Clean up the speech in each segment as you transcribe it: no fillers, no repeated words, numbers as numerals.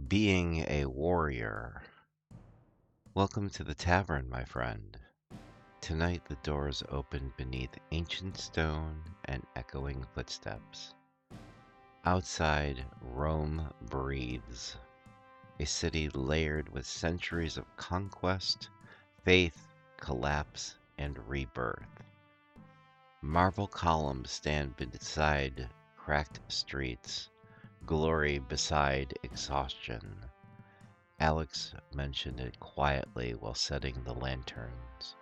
Being a warrior. Welcome to the tavern, my friend. Tonight the doors open beneath ancient stone and echoing footsteps. Outside, Rome breathes, a city layered with centuries of conquest, faith, collapse, and rebirth. Marble columns stand beside cracked streets, glory beside exhaustion. Alex mentioned it quietly while setting the lanterns.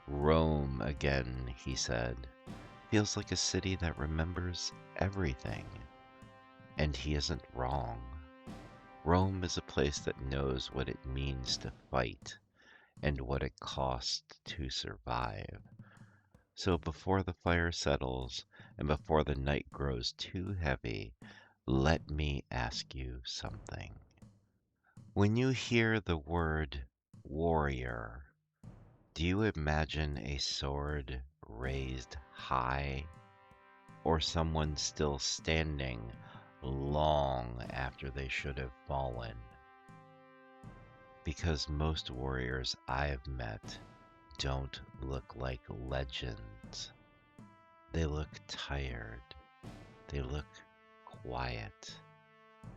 Rome again, he said. Feels like a city that remembers everything. And he isn't wrong. Rome is a place that knows what it means to fight and what it costs to survive. So before the fire settles and before the night grows too heavy, let me ask you something. When you hear the word warrior, do you imagine a sword raised high or someone still standing long after they should have fallen? Because most warriors I've met don't look like legends. They look tired. They look quiet.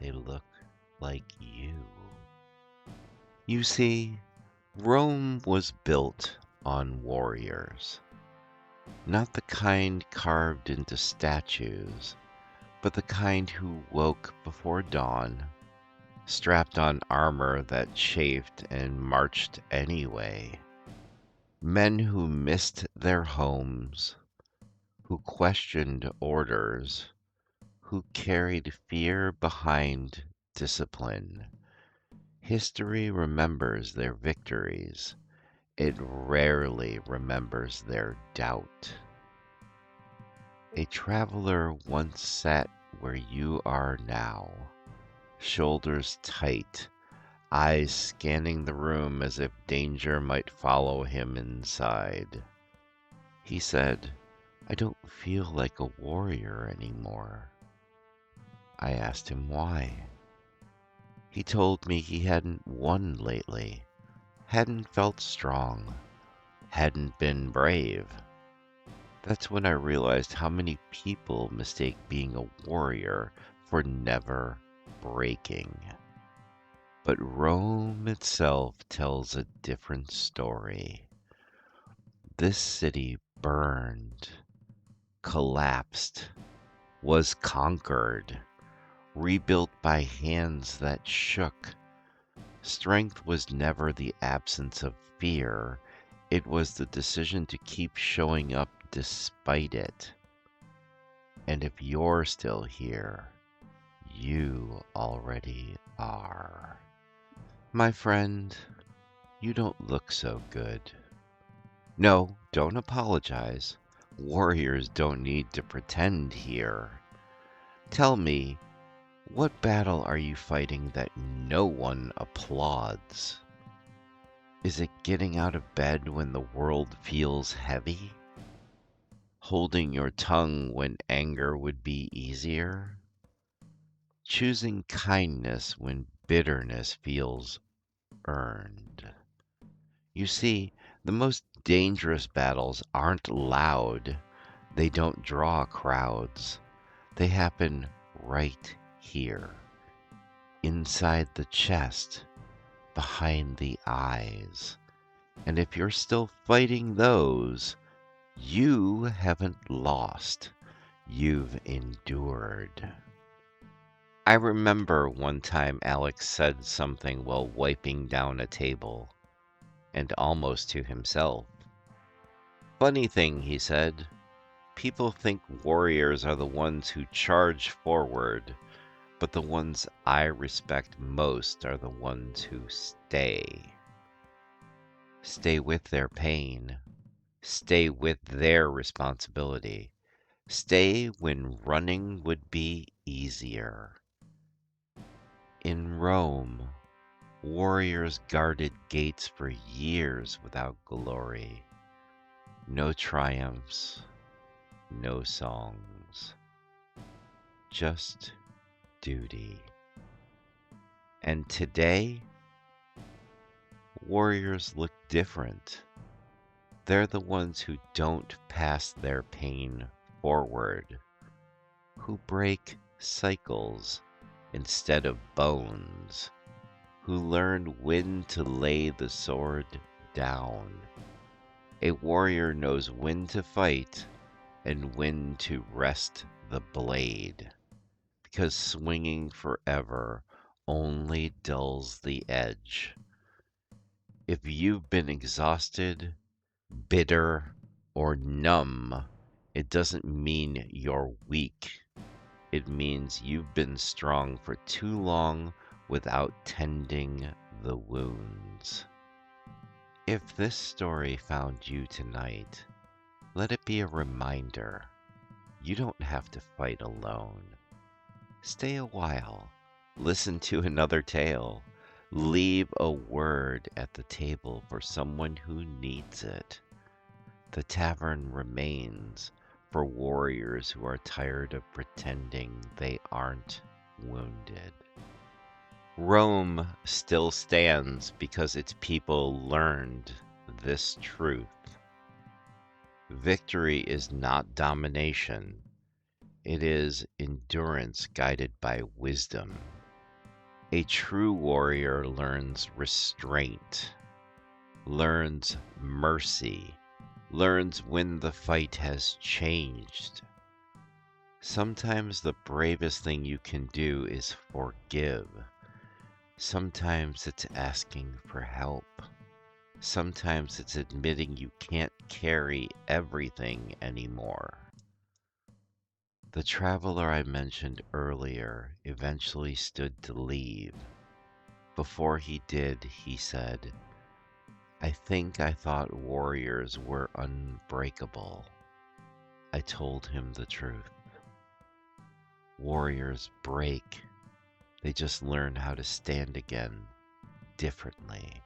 They look like you. You see, Rome was built on warriors. Not the kind carved into statues, but the kind who woke before dawn, strapped on armor that chafed and marched anyway. Men who missed their homes, who questioned orders, who carried fear behind discipline. History remembers their victories. It rarely remembers their doubt. A traveler once sat where you are now, shoulders tight, eyes scanning the room as if danger might follow him inside. He said, "I don't feel like a warrior anymore." I asked him why. He told me he hadn't won lately, hadn't felt strong, hadn't been brave. That's when I realized how many people mistake being a warrior for never breaking. But Rome itself tells a different story. This city burned, collapsed, was conquered, rebuilt by hands that shook. Strength was never the absence of fear. It was the decision to keep showing up despite it. And if you're still here, you already are. My friend, you don't look so good. No, don't apologize. Warriors don't need to pretend here. Tell me, what battle are you fighting that no one applauds? Is it getting out of bed when the world feels heavy? Holding your tongue when anger would be easier? Choosing kindness when bitterness feels earned? You see, the most dangerous battles aren't loud. They don't draw crowds. They happen right here, inside the chest, behind the eyes. And if you're still fighting those, you haven't lost. You've endured. I remember one time Alex said something while wiping down a table, and almost to himself. Funny thing, he said, people think warriors are the ones who charge forward, but the ones I respect most are the ones who stay. Stay with their pain. Stay with their responsibility. Stay when running would be easier. In Rome, warriors guarded gates for years without glory. No triumphs, no songs, just duty. And today, warriors look different. They're the ones who don't pass their pain forward, who break cycles instead of bones, who learn when to lay the sword down. A warrior knows when to fight and when to rest the blade, because swinging forever only dulls the edge. If you've been exhausted, bitter, or numb, it doesn't mean you're weak. It means you've been strong for too long without tending the wounds. If this story found you tonight, let it be a reminder you don't have to fight alone. Stay a while, listen to another tale, leave a word at the table for someone who needs it. The tavern remains for warriors who are tired of pretending they aren't wounded. Rome still stands because its people learned this truth. Victory is not domination, it is endurance guided by wisdom. A true warrior learns restraint, learns mercy, learns when the fight has changed. Sometimes the bravest thing you can do is forgive. Sometimes it's asking for help. Sometimes it's admitting you can't carry everything anymore. The traveler I mentioned earlier eventually stood to leave. Before he did, he said, "I think I thought warriors were unbreakable." I told him the truth. Warriors break. They just learn how to stand again differently,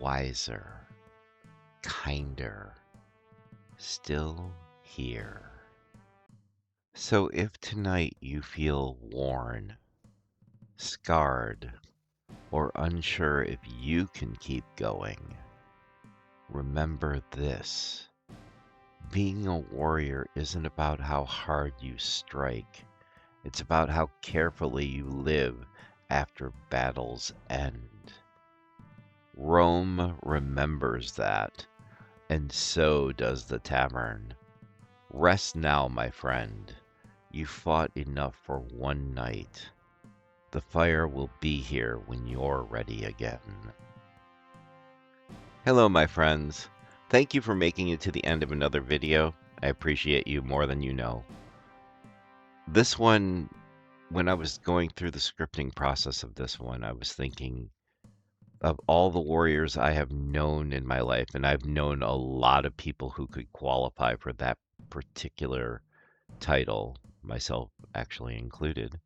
wiser, kinder, still here. So if tonight you feel worn, scarred, or unsure if you can keep going, remember this. Being a warrior isn't about how hard you strike. It's about how carefully you live after battles end. Rome remembers that, and so does the tavern. Rest now, my friend. You fought enough for one night. The fire will be here when you're ready again. Hello, my friends. Thank you for making it to the end of another video. I appreciate you more than you know. This one, when I was going through the scripting process of this one, I was thinking of all the warriors I have known in my life, and I've known a lot of people who could qualify for that particular title, myself actually included.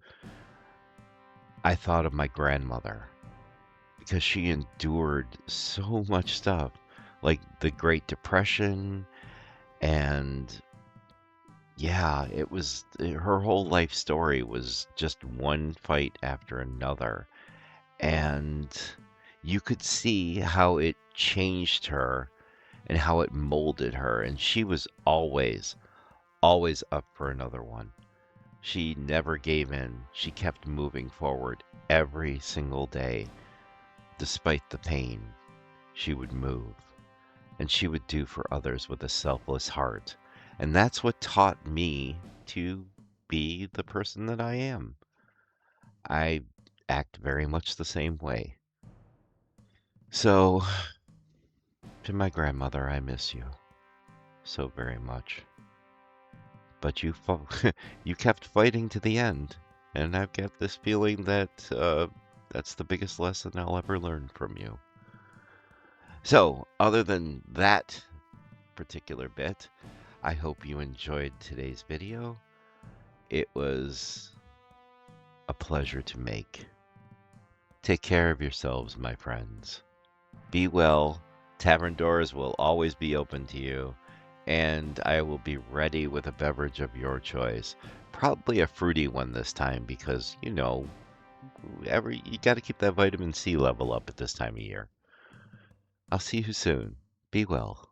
I thought of my grandmother because she endured so much stuff, like the Great Depression, and yeah, it was her whole life story was just one fight after another. And you could see how it changed her and how it molded her. And she was always, always up for another one. She never gave in. She kept moving forward every single day. Despite the pain, she would move. And she would do for others with a selfless heart. And that's what taught me to be the person that I am. I act very much the same way. So, to my grandmother, I miss you so very much. But you you kept fighting to the end, and I've got this feeling that that's the biggest lesson I'll ever learn from you. So, other than that particular bit, I hope you enjoyed today's video. It was a pleasure to make. Take care of yourselves, my friends. Be well. Tavern doors will always be open to you, and I will be ready with a beverage of your choice. Probably a fruity one this time because, You got to keep that vitamin C level up at this time of year. I'll see you soon. Be well.